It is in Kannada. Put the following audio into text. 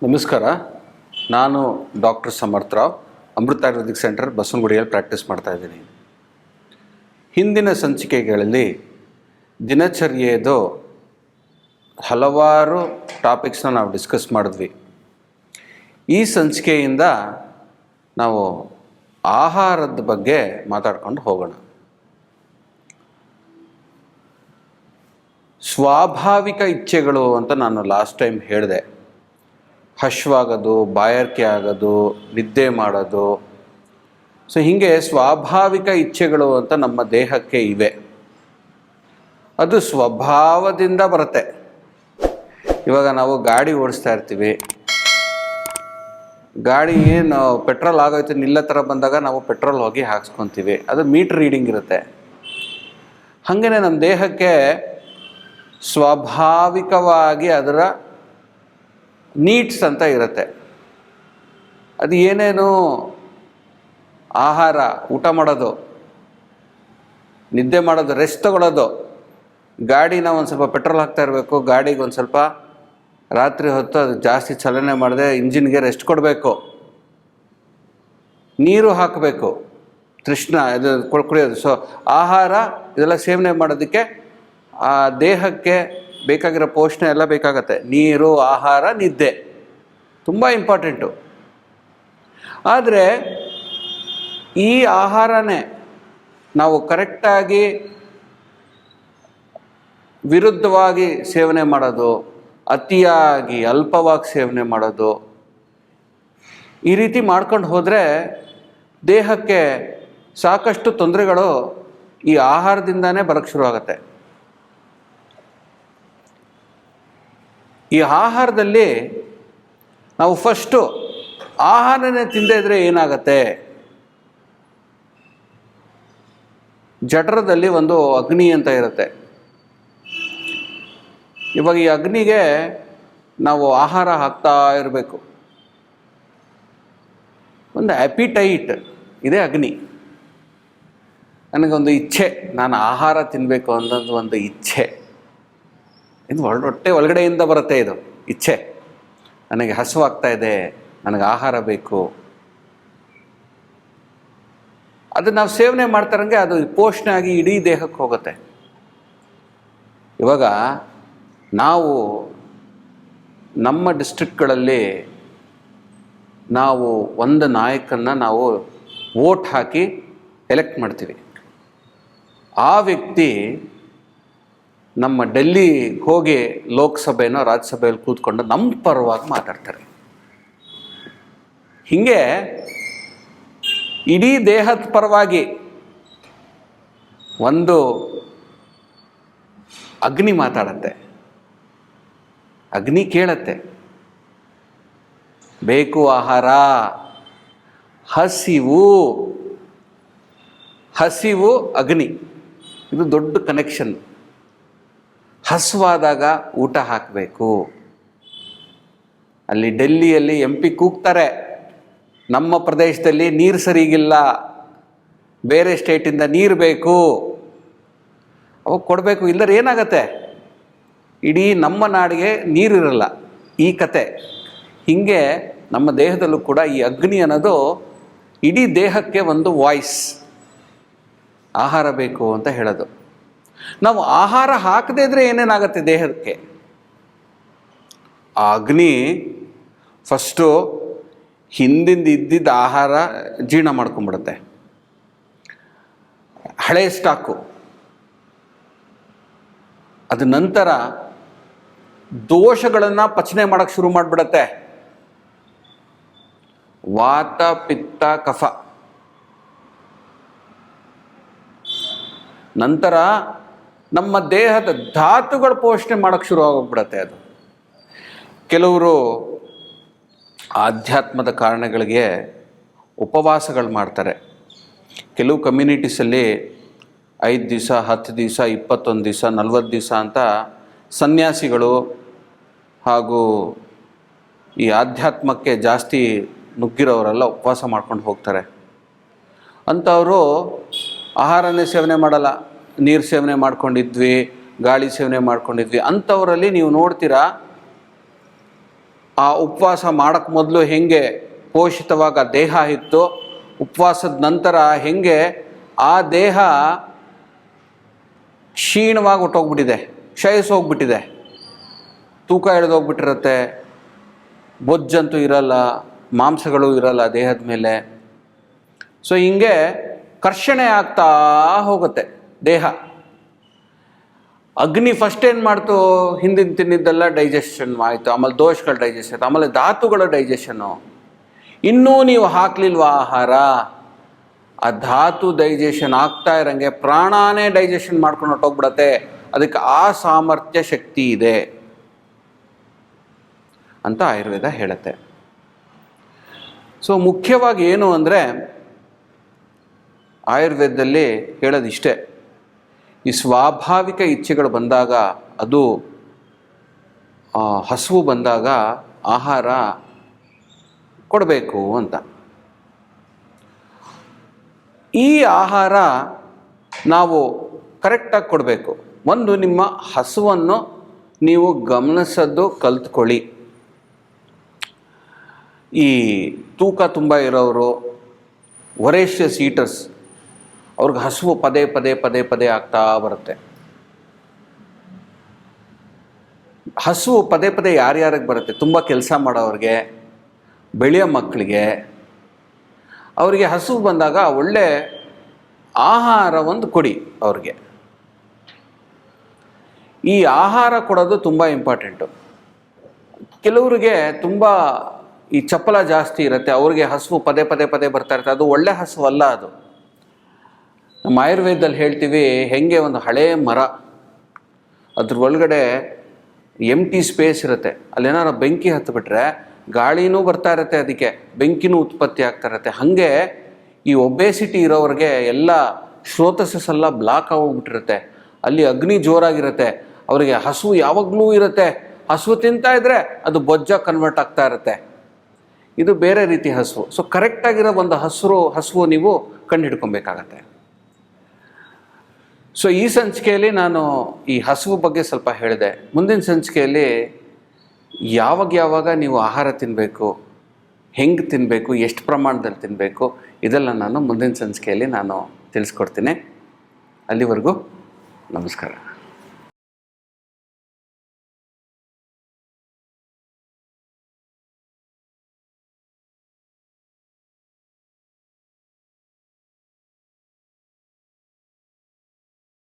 ನಮಸ್ಕಾರ. ನಾನು ಡಾಕ್ಟರ್ ಸಮರ್ಥ ರಾವ್, ಅಮೃತ ಆಯುರ್ವೇದಿಕ್ ಸೆಂಟರ್ ಬಸವನಗುಡಿಯಲ್ಲಿ ಪ್ರಾಕ್ಟೀಸ್ ಮಾಡ್ತಾಯಿದ್ದೀನಿ. ಹಿಂದಿನ ಸಂಚಿಕೆಗಳಲ್ಲಿ ದಿನಚರ್ಯೆಯದು ಹಲವಾರು ಟಾಪಿಕ್ಸ್ನ ನಾವು ಡಿಸ್ಕಸ್ ಮಾಡಿದ್ವಿ. ಈ ಸಂಚಿಕೆಯಿಂದ ನಾವು ಆಹಾರದ ಬಗ್ಗೆ ಮಾತಾಡ್ಕೊಂಡು ಹೋಗೋಣ. ಸ್ವಾಭಾವಿಕ ಇಚ್ಛೆಗಳು ಅಂತ ನಾನು ಲಾಸ್ಟ್ ಟೈಮ್ ಹೇಳಿದೆ. ಹಶ್ವಾಗೋದು, ಬಾಯಾರಿಕೆ ಆಗೋದು, ನಿದ್ದೆ ಮಾಡೋದು, ಸೊ ಹೀಗೆ ಸ್ವಾಭಾವಿಕ ಇಚ್ಛೆಗಳು ಅಂತ ನಮ್ಮ ದೇಹಕ್ಕೆ ಇವೆ. ಅದು ಸ್ವಭಾವದಿಂದ ಬರುತ್ತೆ. ಇವಾಗ ನಾವು ಗಾಡಿ ಓಡಿಸ್ತಾ ಇರ್ತೀವಿ, ಗಾಡಿ ನಾವು ಪೆಟ್ರೋಲ್ ಆಗೋಯ್ತು ನಿಲ್ಲ ಥರ ಬಂದಾಗ ನಾವು ಪೆಟ್ರೋಲ್ ಹೋಗಿ ಹಾಕ್ಸ್ಕೊತೀವಿ, ಅದು ಮೀಟ್ರ್ ರೀಡಿಂಗ್ ಇರುತ್ತೆ. ಹಾಗೆಯೇ ನಮ್ಮ ದೇಹಕ್ಕೆ ಸ್ವಾಭಾವಿಕವಾಗಿ ಅದರ ನೀಡ್ಸ್ ಅಂತ ಇರುತ್ತೆ. ಅದು ಏನೇನು ಆಹಾರ, ಊಟ ಮಾಡೋದು, ನಿದ್ದೆ ಮಾಡೋದು, ರೆಸ್ಟ್ ತಗೊಳ್ಳೋದು, ಗಾಡಿನ ಒಂದು ಸ್ವಲ್ಪ ಪೆಟ್ರೋಲ್ ಹಾಕ್ತಾ ಇರಬೇಕು, ಗಾಡಿಗೆ ಒಂದು ಸ್ವಲ್ಪ ರಾತ್ರಿ ಹೊತ್ತು ಅದು ಜಾಸ್ತಿ ಚಲನೆ ಮಾಡದೆ ಇಂಜಿನ್ಗೆ ರೆಸ್ಟ್ ಕೊಡಬೇಕು, ನೀರು ಹಾಕಬೇಕು, ತೃಷ್ಣ ಇದು ಕುಡಿಯೋದು. ಸೊ ಆಹಾರ ಇದೆಲ್ಲ ಸೇವನೆ ಮಾಡೋದಕ್ಕೆ ಆ ದೇಹಕ್ಕೆ ಬೇಕಾಗಿರೋ ಪೋಷಣೆ ಎಲ್ಲ ಬೇಕಾಗತ್ತೆ. ನೀರು, ಆಹಾರ, ನಿದ್ದೆ ತುಂಬ ಇಂಪಾರ್ಟೆಂಟು. ಆದರೆ ಈ ಆಹಾರನೇ ನಾವು ಕರೆಕ್ಟಾಗಿ ವಿರುದ್ಧವಾಗಿ ಸೇವನೆ ಮಾಡೋದು, ಅತಿಯಾಗಿ ಅಲ್ಪವಾಗಿ ಸೇವನೆ ಮಾಡೋದು, ಈ ರೀತಿ ಮಾಡ್ಕೊಂಡು ಹೋದರೆ ದೇಹಕ್ಕೆ ಸಾಕಷ್ಟು ತೊಂದರೆಗಳು ಈ ಆಹಾರದಿಂದನೇ ಬರೋಕ್ಕೆ ಶುರುವಾಗುತ್ತೆ. ಈ ಆಹಾರದಲ್ಲಿ ನಾವು ಫಸ್ಟು ಆಹಾರನೇ ತಿಂದೇ ಇದ್ದರೆ ಏನಾಗತ್ತೆ? ಜಠರದಲ್ಲಿ ಒಂದು ಅಗ್ನಿ ಅಂತ ಇರುತ್ತೆ. ಇವಾಗ ಈ ಅಗ್ನಿಗೆ ನಾವು ಆಹಾರ ಹಾಕ್ತಾ ಇರಬೇಕು. ಒಂದು ಆ್ಯಪಿಟೈಟ್ ಇದೆ ಅಗ್ನಿ. ನನಗೊಂದು ಇಚ್ಛೆ, ನಾನು ಆಹಾರ ತಿನ್ನಬೇಕು ಅನ್ನೋದು ಒಂದು ಇಚ್ಛೆ. ಇದು ಹೊಟ್ಟೆ ಒಳಗಡೆಯಿಂದ ಬರುತ್ತೆ. ಇದು ಇಚ್ಛೆ, ನನಗೆ ಹಸುವಾಗ್ತಾ ಇದೆ, ನನಗೆ ಆಹಾರ ಬೇಕು. ಅದು ನಾವು ಸೇವನೆ ಮಾಡ್ತಾರಂಗೆ ಅದು ಪೋಷಣೆ ಆಗಿ ಇಡೀ ದೇಹಕ್ಕೆ ಹೋಗುತ್ತೆ. ಇವಾಗ ನಾವು ನಮ್ಮ ಡಿಸ್ಟ್ರಿಕ್ಟ್ಗಳಲ್ಲಿ ನಾವು ಒಂದು ನಾಯಕನ್ನು ನಾವು ವೋಟ್ ಹಾಕಿ ಎಲೆಕ್ಟ್ ಮಾಡ್ತೀವಿ. ಆ ವ್ಯಕ್ತಿ ನಮ್ಮ ಡೆಲ್ಲಿ ಹೋಗಿ ಲೋಕಸಭೆನೋ ರಾಜ್ಯಸಭೆಯಲ್ಲಿ ಕೂತ್ಕೊಂಡು ನಮ್ಮ ಪರವಾಗಿ ಮಾತಾಡ್ತಾರೆ. ಹೀಗೆ ಇಡೀ ದೇಹದ ಪರವಾಗಿ ಒಂದು ಅಗ್ನಿ ಮಾತಾಡತ್ತೆ. ಅಗ್ನಿ ಕೇಳತ್ತೆ, ಬೇಕು ಆಹಾರ, ಹಸಿವು ಅಗ್ನಿ, ಇದು ದೊಡ್ಡ ಕನೆಕ್ಷನ್. ಹಸುವಾದಾಗ ಊಟ ಹಾಕಬೇಕು. ಅಲ್ಲಿ ಡೆಲ್ಲಿಯಲ್ಲಿ MP ಕೂಗ್ತಾರೆ, ನಮ್ಮ ಪ್ರದೇಶದಲ್ಲಿ ನೀರು ಸರಿಗಿಲ್ಲ, ಬೇರೆ ಸ್ಟೇಟಿಂದ ನೀರು ಬೇಕು, ಅವಾಗ ಕೊಡಬೇಕು. ಇಲ್ಲದ್ರೆ ಏನಾಗತ್ತೆ? ಇಡೀ ನಮ್ಮ ನಾಡಿಗೆ ನೀರಿರಲ್ಲ. ಈ ಕತೆ ಹೀಗೆ ನಮ್ಮ ದೇಹದಲ್ಲೂ ಕೂಡ ಈ ಅಗ್ನಿ ಅನ್ನೋದು ಇಡೀ ದೇಹಕ್ಕೆ ಒಂದು ವಾಯ್ಸ್, ಆಹಾರ ಬೇಕು ಅಂತ ಹೇಳೋದು. ನಾವು ಆಹಾರ ಹಾಕದೇ ಇದ್ದರೆ ಏನೇನಾಗುತ್ತೆ ದೇಹಕ್ಕೆ? ಆ ಅಗ್ನಿ ಫಸ್ಟು ಹಿಂದಿಂದ ಇದ್ದಿದ್ದ ಆಹಾರ ಜೀರ್ಣ ಮಾಡ್ಕೊಂಬಿಡುತ್ತೆ, ಹಳೆ ಸ್ಟಾಕು. ಅದ ನಂತರ ದೋಷಗಳನ್ನು ಪಚನೆ ಮಾಡೋಕ್ಕೆ ಶುರು ಮಾಡಿಬಿಡತ್ತೆ. ವಾತ, ಪಿತ್ತ, ಕಫ. ನಂತರ ನಮ್ಮ ದೇಹದ ಧಾತುಗಳ ಪೋಷಣೆ ಮಾಡೋಕ್ಕೆ ಶುರು ಆಗೋಗ್ಬಿಡತ್ತೆ. ಅದು ಕೆಲವರು ಆಧ್ಯಾತ್ಮದ ಕಾರಣಗಳಿಗೆ ಉಪವಾಸಗಳು ಮಾಡ್ತಾರೆ. ಕೆಲವು ಕಮ್ಯುನಿಟೀಸಲ್ಲಿ 5 ದಿವಸ, 10 ದಿವಸ, 21 ದಿವಸ, 40 ದಿವಸ ಅಂತ ಸನ್ಯಾಸಿಗಳು ಹಾಗೂ ಈ ಆಧ್ಯಾತ್ಮಕ್ಕೆ ಜಾಸ್ತಿ ನುಗ್ಗಿರೋರೆಲ್ಲ ಉಪವಾಸ ಮಾಡ್ಕೊಂಡು ಹೋಗ್ತಾರೆ. ಅಂಥವರು ಆಹಾರನೇ ಸೇವನೆ ಮಾಡಲ್ಲ, ನೀರು ಸೇವನೆ ಮಾಡ್ಕೊಂಡಿದ್ವಿ, ಗಾಳಿ ಸೇವನೆ ಮಾಡ್ಕೊಂಡಿದ್ವಿ. ಅಂಥವರಲ್ಲಿ ನೀವು ನೋಡ್ತೀರಾ ಆ ಉಪವಾಸ ಮಾಡೋಕ್ಕೆ ಮೊದಲು ಹೆಂಗೆ ಪೋಷಿತವಾಗ ದೇಹ ಇತ್ತು, ಉಪವಾಸದ ನಂತರ ಹೆಂಗೆ ಆ ದೇಹ ಕ್ಷೀಣವಾಗಿ ಹೊಟ್ಟೋಗ್ಬಿಟ್ಟಿದೆ, ಕ್ಷಯಿಸೋಗ್ಬಿಟ್ಟಿದೆ, ತೂಕ ಇಳಿದೋಗ್ಬಿಟ್ಟಿರತ್ತೆ, ಬೊಜ್ಜಂತೂ ಇರಲ್ಲ, ಮಾಂಸಗಳು ಇರಲ್ಲ ದೇಹದ ಮೇಲೆ. ಸೊ ಹಿಂಗೆ ಕರ್ಷಣೆ ಆಗ್ತಾ ಹೋಗುತ್ತೆ ದೇಹ. ಅಗ್ನಿ ಫಸ್ಟ್ ಏನು ಮಾಡ್ತು, ಹಿಂದಿನ ತಿನ್ನಿದ್ದೆಲ್ಲ ಡೈಜೆಷನ್ ಆಯಿತು, ಆಮೇಲೆ ದೋಷಗಳು ಡೈಜೆಷನ್ ಆಯಿತು, ಆಮೇಲೆ ಧಾತುಗಳ ಡೈಜೆಷನ್ನು. ಇನ್ನೂ ನೀವು ಹಾಕ್ಲಿಲ್ವಾ ಆಹಾರ, ಆ ಧಾತು ಡೈಜೆಷನ್ ಆಗ್ತಾ ಇರೋಂಗೆ ಪ್ರಾಣಾನೇ ಡೈಜೆಷನ್ ಮಾಡ್ಕೊಂಡು ಹೊಟ್ಟೋಗ್ಬಿಡತ್ತೆ. ಅದಕ್ಕೆ ಆ ಸಾಮರ್ಥ್ಯ ಶಕ್ತಿ ಇದೆ ಅಂತ ಆಯುರ್ವೇದ ಹೇಳುತ್ತೆ. ಸೊ ಮುಖ್ಯವಾಗಿ ಏನು ಅಂದರೆ ಆಯುರ್ವೇದದಲ್ಲಿ ಹೇಳೋದಿಷ್ಟೇ, ಈ ಸ್ವಾಭಾವಿಕ ಇಚ್ಛೆಗಳು ಬಂದಾಗ, ಅದು ಹಸಿವು ಬಂದಾಗ ಆಹಾರ ಕೊಡಬೇಕು ಅಂತ. ಈ ಆಹಾರ ನಾವು ಕರೆಕ್ಟಾಗಿ ಕೊಡಬೇಕು. ಒಂದು, ನಿಮ್ಮ ಹಸುವನ್ನು ನೀವು ಗಮನಿಸೋದು ಕಲ್ತ್ಕೊಳ್ಳಿ. ಈ ತೂಕ ತುಂಬ ಇರೋರು, ವೊರೇಷಿಯಸ್ ಈಟರ್ಸ್, ಅವ್ರಿಗೆ ಹಸುವು ಪದೇ ಪದೇ ಪದೇ ಪದೇ ಆಗ್ತಾ ಬರುತ್ತೆ. ಹಸುವು ಪದೇ ಪದೇ ಯಾರ್ಯಾರಿಗೆ ಬರುತ್ತೆ, ತುಂಬ ಕೆಲಸ ಮಾಡೋವ್ರಿಗೆ, ಬೆಳೆಯೋ ಮಕ್ಕಳಿಗೆ, ಅವರಿಗೆ ಹಸುವು ಬಂದಾಗ ಒಳ್ಳೆ ಆಹಾರ ಒಂದು ಕೊಡಿ ಅವ್ರಿಗೆ. ಈ ಆಹಾರ ಕೊಡೋದು ತುಂಬ ಇಂಪಾರ್ಟೆಂಟು. ಕೆಲವರಿಗೆ ತುಂಬ ಈ ಚಪ್ಪಲ ಜಾಸ್ತಿ ಇರುತ್ತೆ, ಅವ್ರಿಗೆ ಹಸುವು ಪದೇ ಪದೇ ಪದೇ ಬರ್ತಾ ಇರುತ್ತೆ, ಅದು ಒಳ್ಳೆ ಹಸು ಅಲ್ಲ. ಅದು ನಮ್ಮ ಆಯುರ್ವೇದದಲ್ಲಿ ಹೇಳ್ತೀವಿ, ಹೆಂಗೆ ಒಂದು ಹಳೇ ಮರ, ಅದ್ರ ಒಳಗಡೆ ಎಂಟಿ ಸ್ಪೇಸ್ ಇರುತ್ತೆ, ಅಲ್ಲೇನಾರು ಬೆಂಕಿ ಹತ್ತಿಬಿಟ್ರೆ ಗಾಳಿನೂ ಬರ್ತಾ ಇರುತ್ತೆ, ಅದಕ್ಕೆ ಬೆಂಕಿನೂ ಉತ್ಪತ್ತಿ ಆಗ್ತಾ ಇರುತ್ತೆ. ಹಾಗೆ ಈ ಒಬೇಸಿಟಿ ಇರೋರಿಗೆ ಎಲ್ಲ ಸ್ರೋತಸ್ಸಸ್ ಎಲ್ಲ ಬ್ಲಾಕ್ ಆಗೋಗ್ಬಿಟ್ಟಿರುತ್ತೆ, ಅಲ್ಲಿ ಅಗ್ನಿ ಜೋರಾಗಿರುತ್ತೆ, ಅವರಿಗೆ ಹಸು ಯಾವಾಗಲೂ ಇರುತ್ತೆ, ಹಸು ತಿಂತಾ ಇದ್ದರೆ ಅದು ಬೊಜ್ಜಾಗಿ ಕನ್ವರ್ಟ್ ಆಗ್ತಾ ಇರುತ್ತೆ. ಇದು ಬೇರೆ ರೀತಿ ಹಸು. ಸೊ ಕರೆಕ್ಟಾಗಿರೋ ಒಂದು ಹಸುವು ನೀವು ಕಂಡುಹಿಡ್ಕೊಬೇಕಾಗತ್ತೆ. ಸೊ ಈ ಸಂಚಿಕೆಯಲ್ಲಿ ನಾನು ಈ ಹಸುವು ಬಗ್ಗೆ ಸ್ವಲ್ಪ ಹೇಳಿದೆ. ಮುಂದಿನ ಸಂಚಿಕೆಯಲ್ಲಿ ಯಾವಾಗ ನೀವು ಆಹಾರ ತಿನ್ನಬೇಕು, ಹೆಂಗೆ ತಿನ್ನಬೇಕು, ಎಷ್ಟು ಪ್ರಮಾಣದಲ್ಲಿ ತಿನ್ನಬೇಕು, ಇದೆಲ್ಲ ನಾನು ಮುಂದಿನ ಸಂಚಿಕೆಯಲ್ಲಿ ನಾನು ತಿಳಿಸ್ಕೊಡ್ತೀನಿ. ಅಲ್ಲಿವರೆಗೂ ನಮಸ್ಕಾರ.